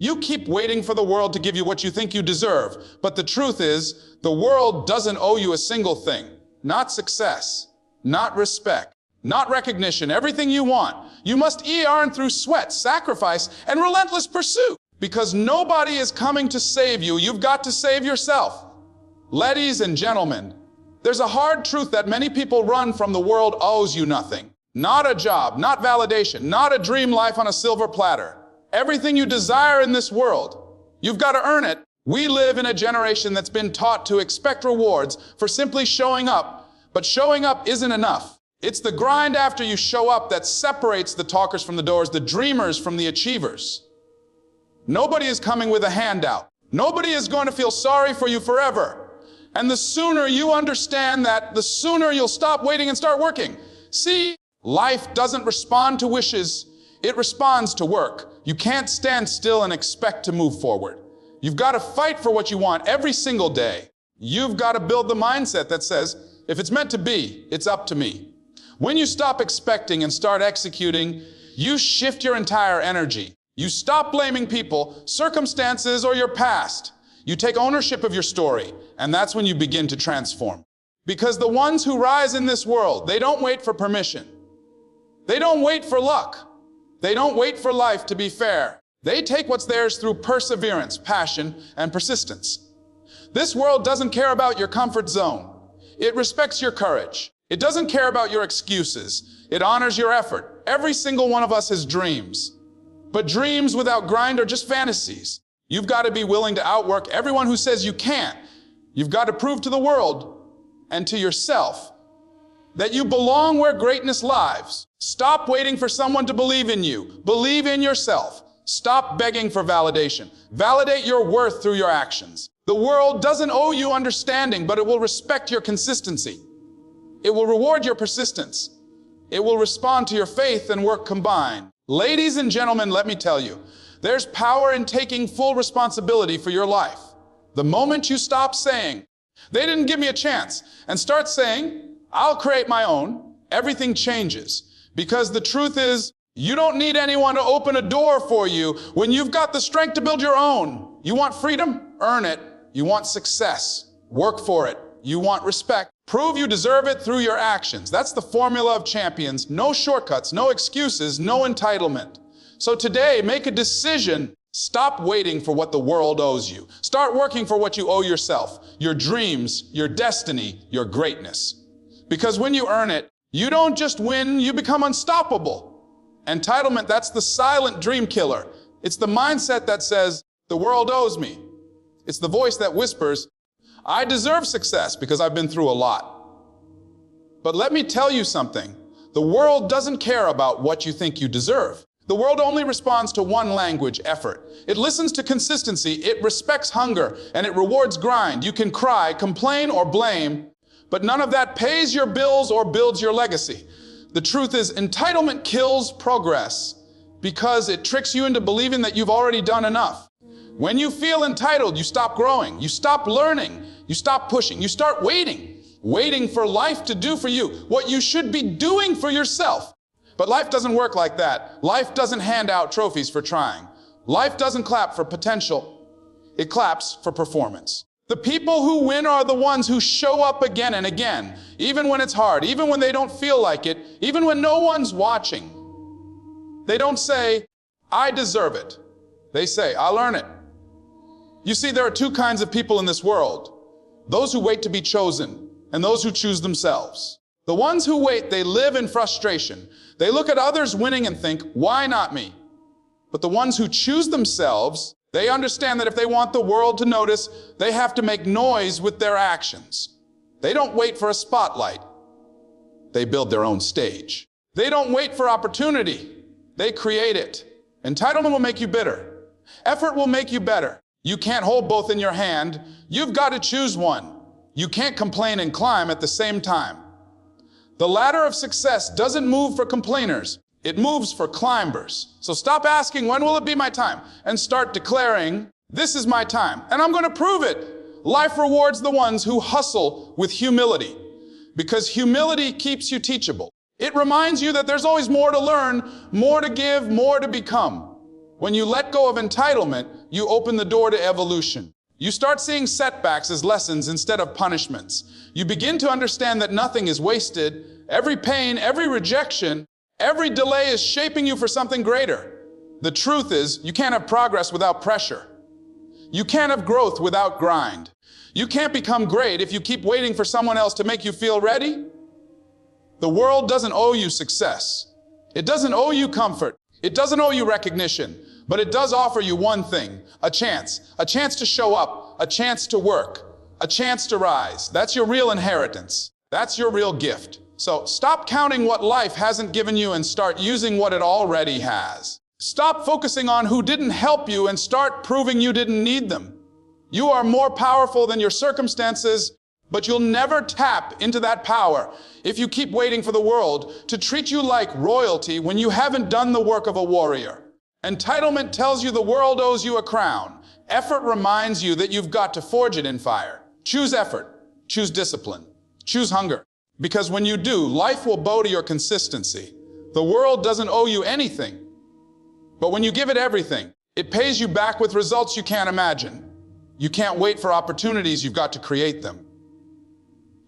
You keep waiting for the world to give you what you think you deserve. But the truth is, the world doesn't owe you a single thing. Not success, not respect, not recognition, everything you want. You must earn through sweat, sacrifice, and relentless pursuit. Because nobody is coming to save you. You've got to save yourself. Ladies and gentlemen, there's a hard truth that many people run from. The world owes you nothing. Not a job, not validation, not a dream life on a silver platter. Everything you desire in this world, you've got to earn it. We live in a generation that's been taught to expect rewards for simply showing up. But showing up isn't enough. It's the grind after you show up that separates the talkers from the doers, the dreamers from the achievers. Nobody is coming with a handout. Nobody is going to feel sorry for you forever. And the sooner you understand that, the sooner you'll stop waiting and start working. See, life doesn't respond to wishes. It responds to work. You can't stand still and expect to move forward. You've got to fight for what you want every single day. You've got to build the mindset that says, if it's meant to be, it's up to me. When you stop expecting and start executing, you shift your entire energy. You stop blaming people, circumstances, or your past. You take ownership of your story, and that's when you begin to transform. Because the ones who rise in this world, they don't wait for permission. They don't wait for luck. They don't wait for life to be fair. They take what's theirs through perseverance, passion, and persistence. This world doesn't care about your comfort zone. It respects your courage. It doesn't care about your excuses. It honors your effort. Every single one of us has dreams. But dreams without grind are just fantasies. You've got to be willing to outwork everyone who says you can't. You've got to prove to the world and to yourself that you belong where greatness lies. Stop waiting for someone to believe in you. Believe in yourself. Stop begging for validation. Validate your worth through your actions. The world doesn't owe you understanding, but it will respect your consistency. It will reward your persistence. It will respond to your faith and work combined. Ladies and gentlemen, let me tell you, there's power in taking full responsibility for your life. The moment you stop saying, they didn't give me a chance, and start saying, I'll create my own, everything changes. Because the truth is, you don't need anyone to open a door for you when you've got the strength to build your own. You want freedom? Earn it. You want success? Work for it. You want respect? Prove you deserve it through your actions. That's the formula of champions. No shortcuts, no excuses, no entitlement. So today, make a decision. Stop waiting for what the world owes you. Start working for what you owe yourself, your dreams, your destiny, your greatness. Because when you earn it, you don't just win, you become unstoppable. Entitlement, that's the silent dream killer. It's the mindset that says, the world owes me. It's the voice that whispers, I deserve success because I've been through a lot. But let me tell you something. The world doesn't care about what you think you deserve. The world only responds to one language, effort. It listens to consistency, it respects hunger, and it rewards grind. You can cry, complain, or blame, but none of that pays your bills or builds your legacy. The truth is, entitlement kills progress because it tricks you into believing that you've already done enough. When you feel entitled, you stop growing, you stop learning, you stop pushing, you start waiting for life to do for you what you should be doing for yourself. But life doesn't work like that. Life doesn't hand out trophies for trying. Life doesn't clap for potential. It claps for performance. The people who win are the ones who show up again and again, even when it's hard, even when they don't feel like it, even when no one's watching. They don't say, I deserve it. They say, I'll earn it. You see, there are two kinds of people in this world. Those who wait to be chosen and those who choose themselves. The ones who wait, they live in frustration. They look at others winning and think, why not me? But the ones who choose themselves, they understand that if they want the world to notice, they have to make noise with their actions. They don't wait for a spotlight. They build their own stage. They don't wait for opportunity. They create it. Entitlement will make you bitter. Effort will make you better. You can't hold both in your hand. You've got to choose one. You can't complain and climb at the same time. The ladder of success doesn't move for complainers. It moves for climbers. So stop asking, when will it be my time? And start declaring, this is my time, and I'm going to prove it. Life rewards the ones who hustle with humility, because humility keeps you teachable. It reminds you that there's always more to learn, more to give, more to become. When you let go of entitlement, you open the door to evolution. You start seeing setbacks as lessons instead of punishments. You begin to understand that nothing is wasted. Every pain, every rejection, every delay is shaping you for something greater. The truth is, you can't have progress without pressure. You can't have growth without grind. You can't become great if you keep waiting for someone else to make you feel ready. The world doesn't owe you success. It doesn't owe you comfort. It doesn't owe you recognition. But it does offer you one thing, a chance to show up, a chance to work, a chance to rise. That's your real inheritance. That's your real gift. So stop counting what life hasn't given you and start using what it already has. Stop focusing on who didn't help you and start proving you didn't need them. You are more powerful than your circumstances, but you'll never tap into that power if you keep waiting for the world to treat you like royalty when you haven't done the work of a warrior. Entitlement tells you the world owes you a crown. Effort reminds you that you've got to forge it in fire. Choose effort. Choose discipline. Choose hunger. Because when you do, life will bow to your consistency. The world doesn't owe you anything. But when you give it everything, it pays you back with results you can't imagine. You can't wait for opportunities, you've got to create them.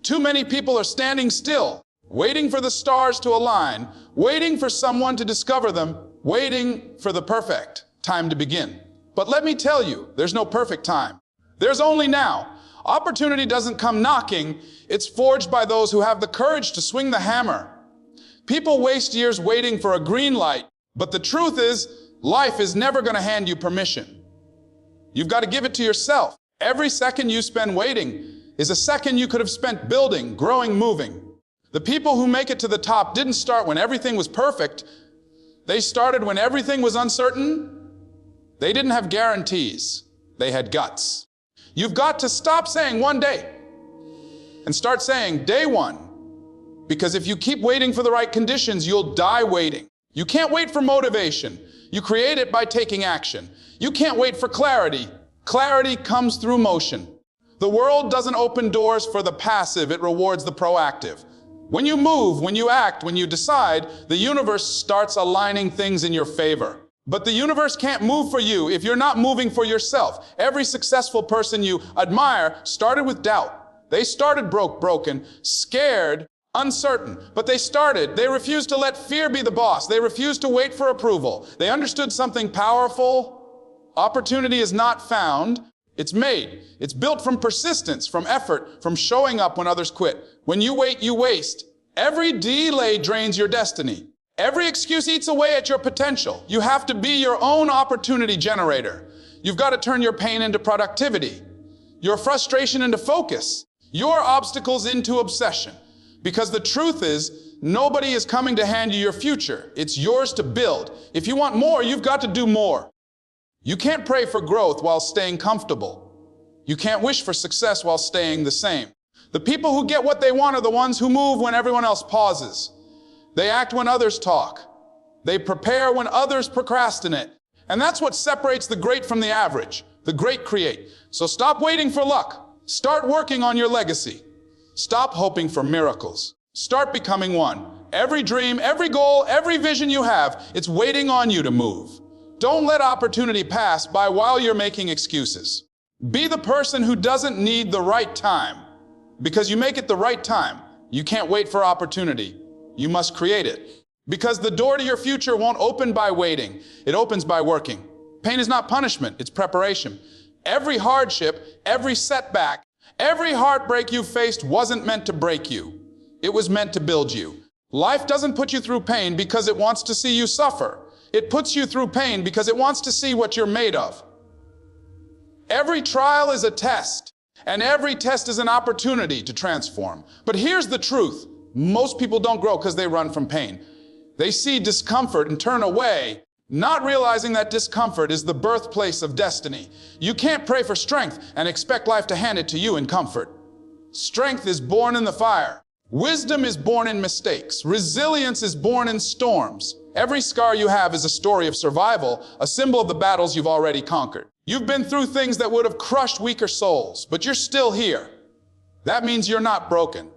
Too many people are standing still, waiting for the stars to align, waiting for someone to discover them, waiting for the perfect time to begin. But let me tell you, there's no perfect time. There's only now. Opportunity doesn't come knocking, it's forged by those who have the courage to swing the hammer. People waste years waiting for a green light, but the truth is, life is never going to hand you permission. You've got to give it to yourself. Every second you spend waiting is a second you could have spent building, growing, moving. The people who make it to the top didn't start when everything was perfect. They started when everything was uncertain. They didn't have guarantees. They had guts. You've got to stop saying one day and start saying day one. Because if you keep waiting for the right conditions, you'll die waiting. You can't wait for motivation. You create it by taking action. You can't wait for clarity. Clarity comes through motion. The world doesn't open doors for the passive, it rewards the proactive. When you move, when you act, when you decide, the universe starts aligning things in your favor. But the universe can't move for you if you're not moving for yourself. Every successful person you admire started with doubt. They started broken, scared, uncertain. But they started. They refused to let fear be the boss. They refused to wait for approval. They understood something powerful. Opportunity is not found. It's made. It's built from persistence, from effort, from showing up when others quit. When you wait, you waste. Every delay drains your destiny. Every excuse eats away at your potential. You have to be your own opportunity generator. You've got to turn your pain into productivity, your frustration into focus, your obstacles into obsession. Because the truth is, nobody is coming to hand you your future. It's yours to build. If you want more, you've got to do more. You can't pray for growth while staying comfortable. You can't wish for success while staying the same. The people who get what they want are the ones who move when everyone else pauses. They act when others talk. They prepare when others procrastinate. And that's what separates the great from the average. The great create. So stop waiting for luck. Start working on your legacy. Stop hoping for miracles. Start becoming one. Every dream, every goal, every vision you have, it's waiting on you to move. Don't let opportunity pass by while you're making excuses. Be the person who doesn't need the right time. Because you make it the right time. You can't wait for opportunity. You must create it. Because the door to your future won't open by waiting. It opens by working. Pain is not punishment, it's preparation. Every hardship, every setback, every heartbreak you faced wasn't meant to break you. It was meant to build you. Life doesn't put you through pain because it wants to see you suffer. It puts you through pain because it wants to see what you're made of. Every trial is a test, and every test is an opportunity to transform. But here's the truth. Most people don't grow because they run from pain. They see discomfort and turn away, not realizing that discomfort is the birthplace of destiny. You can't pray for strength and expect life to hand it to you in comfort. Strength is born in the fire. Wisdom is born in mistakes. Resilience is born in storms. Every scar you have is a story of survival, a symbol of the battles you've already conquered. You've been through things that would have crushed weaker souls, but you're still here. That means you're not broken.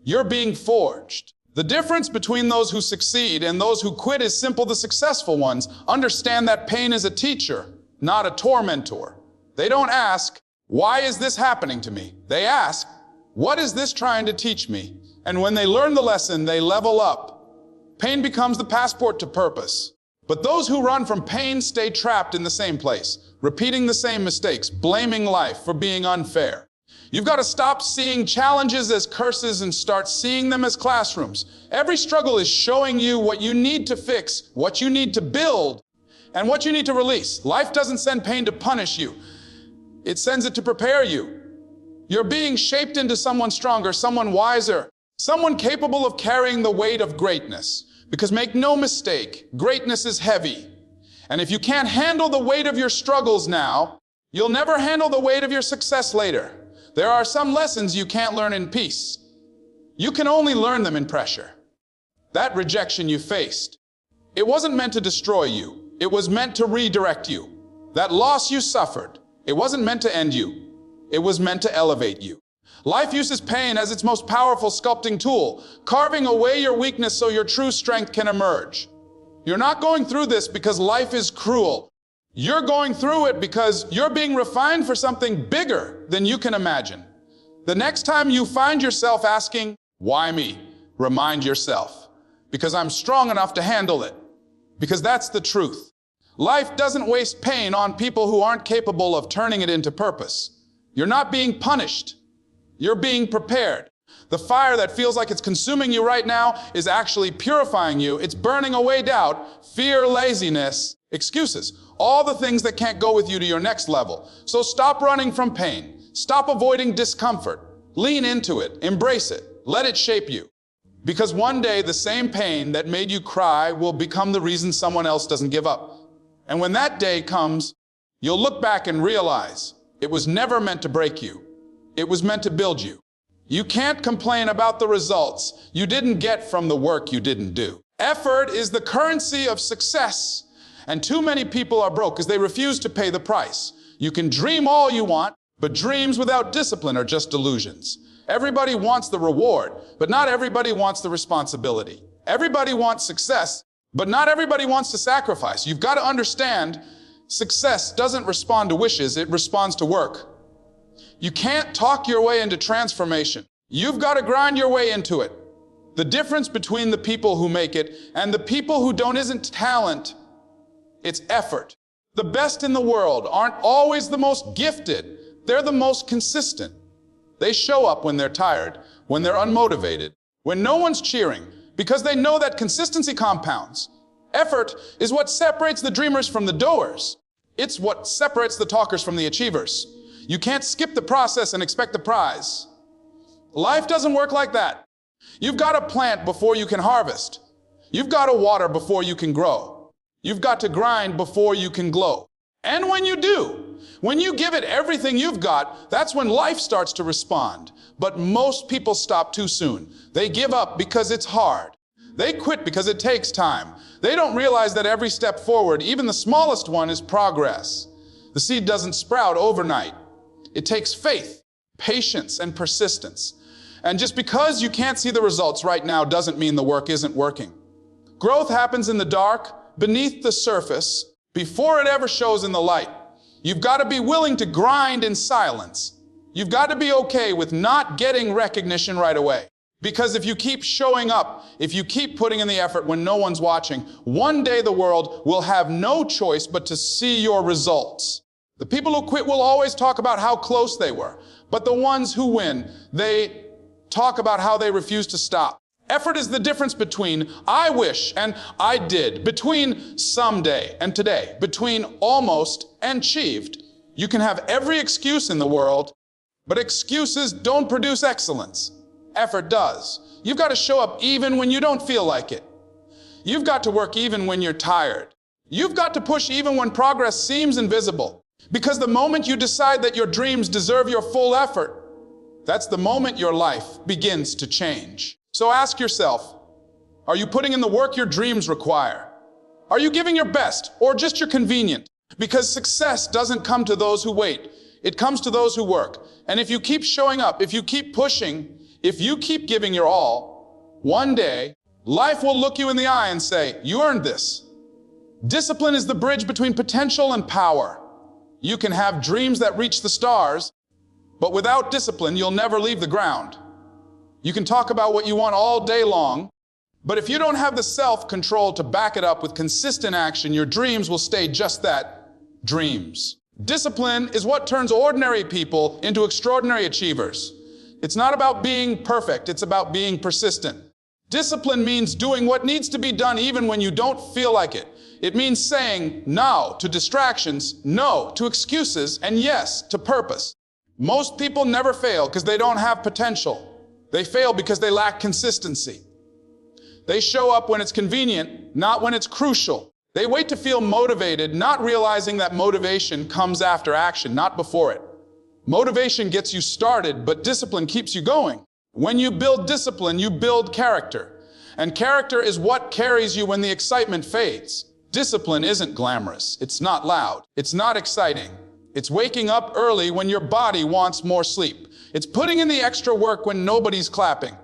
You're being forged. The difference between those who succeed and those who quit is simple. The successful ones understand that pain is a teacher, not a tormentor. They don't ask, why is this happening to me? They ask, what is this trying to teach me? And when they learn the lesson, they level up. Pain becomes the passport to purpose. But those who run from pain stay trapped in the same place, repeating the same mistakes, blaming life for being unfair. You've got to stop seeing challenges as curses and start seeing them as classrooms. Every struggle is showing you what you need to fix, what you need to build, and what you need to release. Life doesn't send pain to punish you. It sends it to prepare you. You're being shaped into someone stronger, someone wiser, someone capable of carrying the weight of greatness. Because make no mistake, greatness is heavy. And if you can't handle the weight of your struggles now, you'll never handle the weight of your success later. There are some lessons you can't learn in peace. You can only learn them in pressure. That rejection you faced, it wasn't meant to destroy you. It was meant to redirect you. That loss you suffered, it wasn't meant to end you. It was meant to elevate you. Life uses pain as its most powerful sculpting tool, carving away your weakness so your true strength can emerge. You're not going through this because life is cruel. You're going through it because you're being refined for something bigger than you can imagine. The next time you find yourself asking, why me? Remind yourself, because I'm strong enough to handle it. Because that's the truth. Life doesn't waste pain on people who aren't capable of turning it into purpose. You're not being punished. You're being prepared. The fire that feels like it's consuming you right now is actually purifying you. It's burning away doubt, fear, laziness, excuses, all the things that can't go with you to your next level. So stop running from pain. Stop avoiding discomfort. Lean into it. Embrace it. Let it shape you. Because one day the same pain that made you cry will become the reason someone else doesn't give up. And when that day comes, you'll look back and realize it was never meant to break you. It was meant to build you. You can't complain about the results you didn't get from the work you didn't do. Effort is the currency of success, and too many people are broke because they refuse to pay the price. You can dream all you want, but dreams without discipline are just delusions. Everybody wants the reward, but not everybody wants the responsibility. Everybody wants success, but not everybody wants to sacrifice. You've got to understand, success doesn't respond to wishes, it responds to work. You can't talk your way into transformation. You've got to grind your way into it. The difference between the people who make it and the people who don't isn't talent, it's effort. The best in the world aren't always the most gifted. They're the most consistent. They show up when they're tired, when they're unmotivated, when no one's cheering, because they know that consistency compounds. Effort is what separates the dreamers from the doers. It's what separates the talkers from the achievers. You can't skip the process and expect the prize. Life doesn't work like that. You've got to plant before you can harvest. You've got to water before you can grow. You've got to grind before you can glow. And when you do, when you give it everything you've got, that's when life starts to respond. But most people stop too soon. They give up because it's hard. They quit because it takes time. They don't realize that every step forward, even the smallest one, is progress. The seed doesn't sprout overnight. It takes faith, patience, and persistence. And just because you can't see the results right now doesn't mean the work isn't working. Growth happens in the dark, beneath the surface, before it ever shows in the light. You've got to be willing to grind in silence. You've got to be okay with not getting recognition right away. Because if you keep showing up, if you keep putting in the effort when no one's watching, one day the world will have no choice but to see your results. The people who quit will always talk about how close they were, but the ones who win, they talk about how they refuse to stop. Effort is the difference between I wish and I did, between someday and today, between almost and achieved. You can have every excuse in the world, but excuses don't produce excellence. Effort does. You've got to show up even when you don't feel like it. You've got to work even when you're tired. You've got to push even when progress seems invisible. Because the moment you decide that your dreams deserve your full effort, that's the moment your life begins to change. So ask yourself, are you putting in the work your dreams require? Are you giving your best or just your convenient? Because success doesn't come to those who wait. It comes to those who work. And if you keep showing up, if you keep pushing, if you keep giving your all, One day, life will look you in the eye and say, you earned this. Discipline is the bridge between potential and power. You can have dreams that reach the stars, but without discipline, you'll never leave the ground. You can talk about what you want all day long, but if you don't have the self-control to back it up with consistent action, your dreams will stay just that, dreams. Discipline is what turns ordinary people into extraordinary achievers. It's not about being perfect, it's about being persistent. Discipline means doing what needs to be done even when you don't feel like it. It means saying no to distractions, no to excuses, and yes to purpose. Most people never fail because they don't have potential. They fail because they lack consistency. They show up when it's convenient, not when it's crucial. They wait to feel motivated, not realizing that motivation comes after action, not before it. Motivation gets you started, but discipline keeps you going. When you build discipline, you build character. And character is what carries you when the excitement fades. Discipline isn't glamorous. It's not loud. It's not exciting. It's waking up early when your body wants more sleep. It's putting in the extra work when nobody's clapping.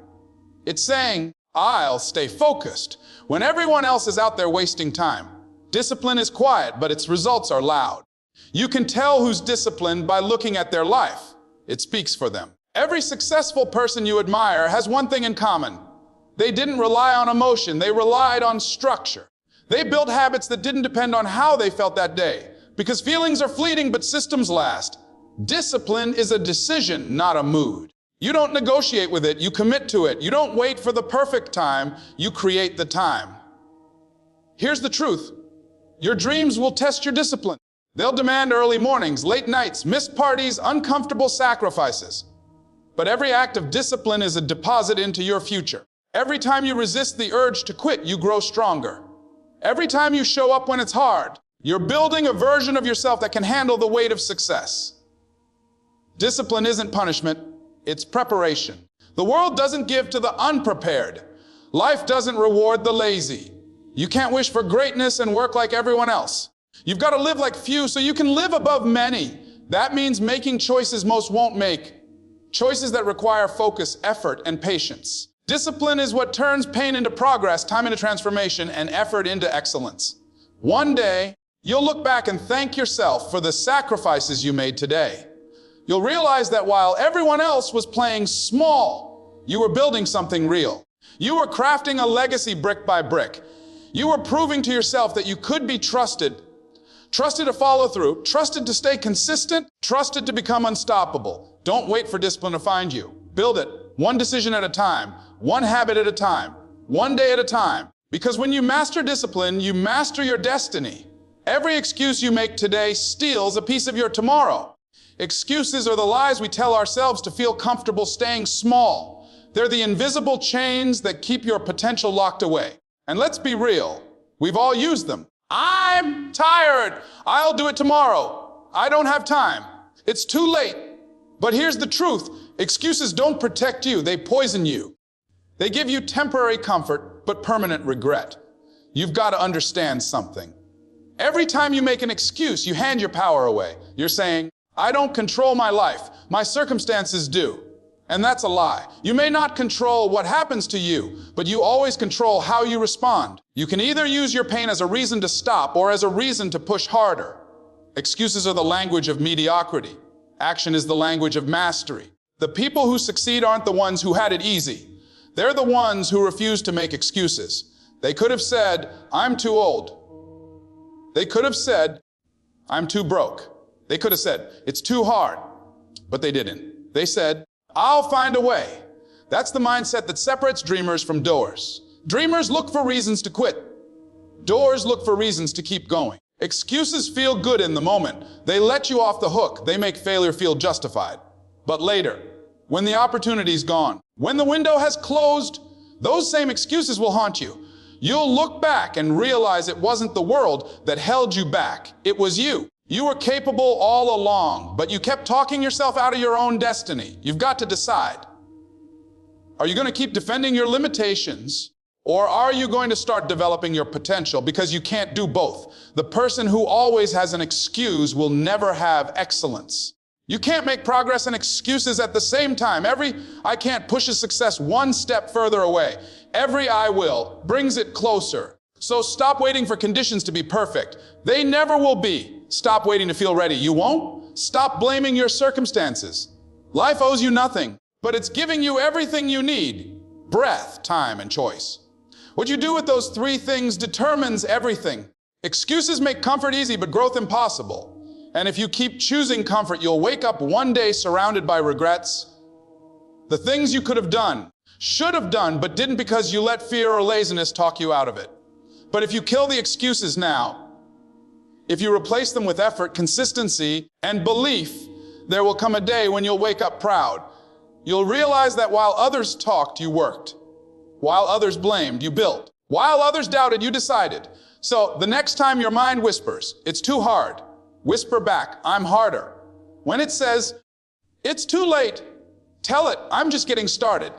It's saying, I'll stay focused when everyone else is out there wasting time. Discipline is quiet, but its results are loud. You can tell who's disciplined by looking at their life. It speaks for them. Every successful person you admire has one thing in common. They didn't rely on emotion, they relied on structure. They built habits that didn't depend on how they felt that day, because feelings are fleeting but systems last. Discipline is a decision, not a mood. You don't negotiate with it, you commit to it. You don't wait for the perfect time, you create the time. Here's the truth. Your dreams will test your discipline. They'll demand early mornings, late nights, missed parties, uncomfortable sacrifices. But every act of discipline is a deposit into your future. Every time you resist the urge to quit, you grow stronger. Every time you show up when it's hard, you're building a version of yourself that can handle the weight of success. Discipline isn't punishment, it's preparation. The world doesn't give to the unprepared. Life doesn't reward the lazy. You can't wish for greatness and work like everyone else. You've got to live like few so you can live above many. That means making choices most won't make. Choices that require focus, effort, and patience. Discipline is what turns pain into progress, time into transformation, and effort into excellence. One day, you'll look back and thank yourself for the sacrifices you made today. You'll realize that while everyone else was playing small, you were building something real. You were crafting a legacy brick by brick. You were proving to yourself that you could be trusted. Trusted to follow through, trusted to stay consistent, trusted to become unstoppable. Don't wait for discipline to find you. Build it, one decision at a time, one habit at a time, one day at a time. Because when you master discipline, you master your destiny. Every excuse you make today steals a piece of your tomorrow. Excuses are the lies we tell ourselves to feel comfortable staying small. They're the invisible chains that keep your potential locked away. And let's be real, we've all used them. I'm tired. I'll do it tomorrow. I don't have time. It's too late. But here's the truth. Excuses don't protect you. They poison you. They give you temporary comfort, but permanent regret. You've got to understand something. Every time you make an excuse, you hand your power away. You're saying, I don't control my life. My circumstances do. And that's a lie. You may not control what happens to you, but you always control how you respond. You can either use your pain as a reason to stop or as a reason to push harder. Excuses are the language of mediocrity. Action is the language of mastery. The people who succeed aren't the ones who had it easy. They're the ones who refuse to make excuses. They could have said, I'm too old. They could have said, I'm too broke. They could have said, it's too hard. But they didn't. They said, I'll find a way. That's the mindset that separates dreamers from doers. Dreamers look for reasons to quit. Doers look for reasons to keep going. Excuses feel good in the moment. They let you off the hook. They make failure feel justified. But later, when the opportunity's gone, when the window has closed, those same excuses will haunt you. You'll look back and realize it wasn't the world that held you back. It was you. You were capable all along, but you kept talking yourself out of your own destiny. You've got to decide. Are you going to keep defending your limitations, or are you going to start developing your potential? Because you can't do both. The person who always has an excuse will never have excellence. You can't make progress and excuses at the same time. Every I can't pushes success one step further away. Every I will brings it closer. So stop waiting for conditions to be perfect. They never will be. Stop waiting to feel ready. You won't? Stop blaming your circumstances. Life owes you nothing, but it's giving you everything you need: breath, time, and choice. What you do with those three things determines everything. Excuses make comfort easy, but growth impossible. And if you keep choosing comfort, you'll wake up one day surrounded by regrets. The things you could have done, should have done, but didn't because you let fear or laziness talk you out of it. But if you kill the excuses now, if you replace them with effort, consistency, and belief, there will come a day when you'll wake up proud. You'll realize that while others talked, you worked. While others blamed, you built. While others doubted, you decided. So the next time your mind whispers, "It's too hard," whisper back, "I'm harder." When it says, "It's too late," tell it, "I'm just getting started."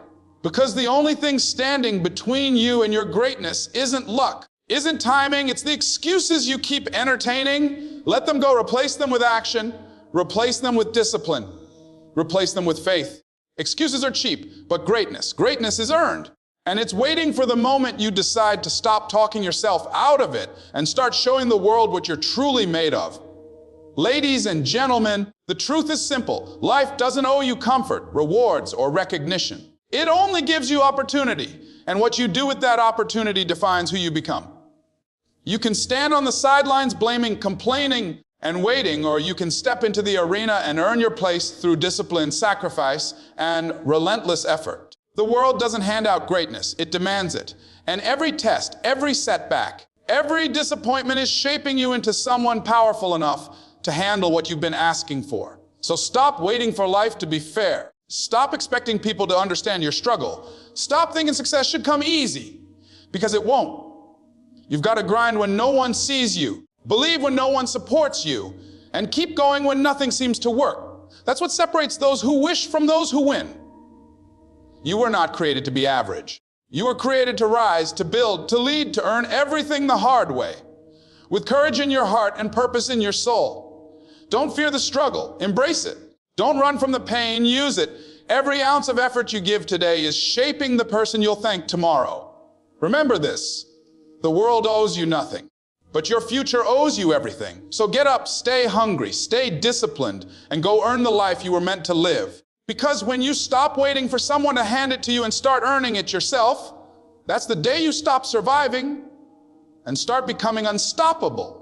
Because the only thing standing between you and your greatness isn't luck, isn't timing, it's the excuses you keep entertaining. Let them go. Replace them with action. Replace them with discipline. Replace them with faith. Excuses are cheap, but greatness is earned. And it's waiting for the moment you decide to stop talking yourself out of it and start showing the world what you're truly made of. Ladies and gentlemen, the truth is simple. Life doesn't owe you comfort, rewards, or recognition. It only gives you opportunity, and what you do with that opportunity defines who you become. You can stand on the sidelines blaming, complaining, and waiting, or you can step into the arena and earn your place through discipline, sacrifice, and relentless effort. The world doesn't hand out greatness, it demands it. And every test, every setback, every disappointment is shaping you into someone powerful enough to handle what you've been asking for. So stop waiting for life to be fair. Stop expecting people to understand your struggle. Stop thinking success should come easy, because it won't. You've got to grind when no one sees you, believe when no one supports you, and keep going when nothing seems to work. That's what separates those who wish from those who win. You were not created to be average. You were created to rise, to build, to lead, to earn everything the hard way, with courage in your heart and purpose in your soul. Don't fear the struggle, embrace it. Don't run from the pain, use it. Every ounce of effort you give today is shaping the person you'll thank tomorrow. Remember this, the world owes you nothing, but your future owes you everything. So get up, stay hungry, stay disciplined, and go earn the life you were meant to live. Because when you stop waiting for someone to hand it to you and start earning it yourself, that's the day you stop surviving and start becoming unstoppable.